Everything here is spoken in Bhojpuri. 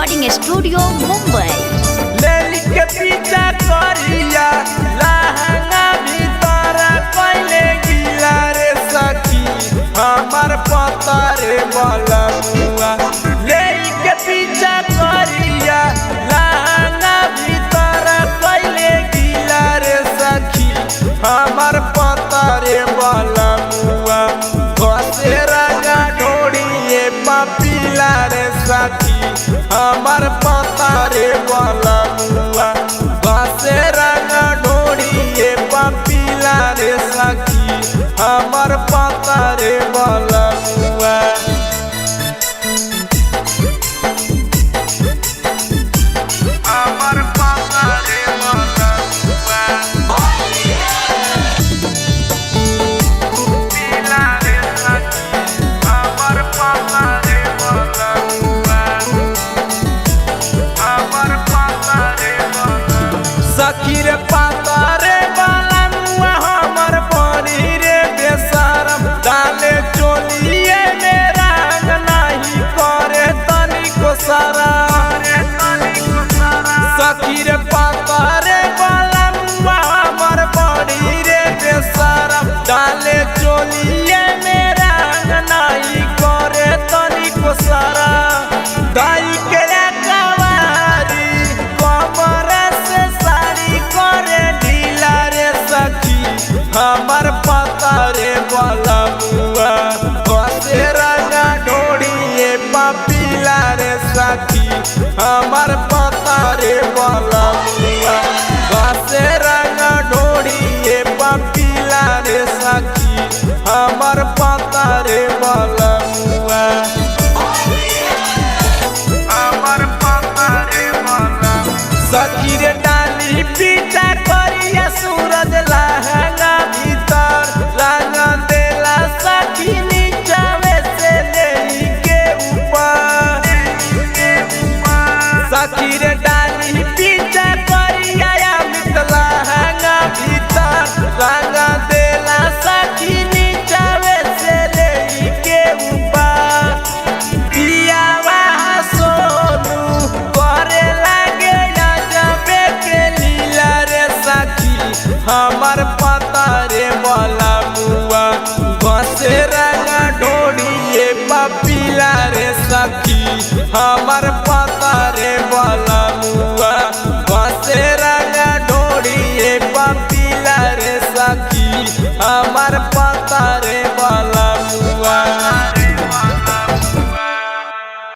Recording studio Mumbai. लेली के पीछा करिया लहंगा भीतर पहले गिला रे सखी हमर पता रे बलमुआ। लेली के पीछा करिया लहंगा भीतर पहले गिला रे सखी हमर पता रे बलमुआ। घसे रंगा ढोड़िए पपीला रे सखी हमर पता रे बलमुआ। घसे रंगा ढोड़िए पपीला रे सखी हमर पता रे बलमुआ। हमर पता रे बलमुआ। पीला रे सखी हमर पता रे बलमुआ। हमर पता रे बलमुआ। सखी रे पता रे बलमुआ हमर बड़ी रे बेशरम डाले चोलिए में रंग नहीं करे तनिको शरम। सखी रे पता रे बलमुआ हमर बड़ी रे बेशरम डाले चोलिए में रंग नहीं करे तनिको शरम। दाई के कवारी कमर से साड़ी करे ढीला रे सखी हमर पता रे बलमुआ। घसे रंगा ढोड़िए पपीला रे सखी हमर पता रे बलमुआ। घसे रंगा ढोड़िए पपीला रे सखी हमर पता रे बलमुआ। हमर पता रे बलमुआ। सखी रे डाली पीछा करिया सूरज लहंगा भीतर रंगा देला सखी नीचावे से लेके ऊपर। सखी रे डाली पीछा करिया अमित लहंगा भीतर रंगा देला सखी नीचावे से लेके ऊपर। पियावा सोनू करे लागे जबे के लीला रे सखी हमर पता रे बलमुआ। घसे रंगा ढोड़िए पपीला रे सखी हमर पता रे बलमुआ। घसे रंगा ढोड़िए पपीला रे सखी हमर पता रे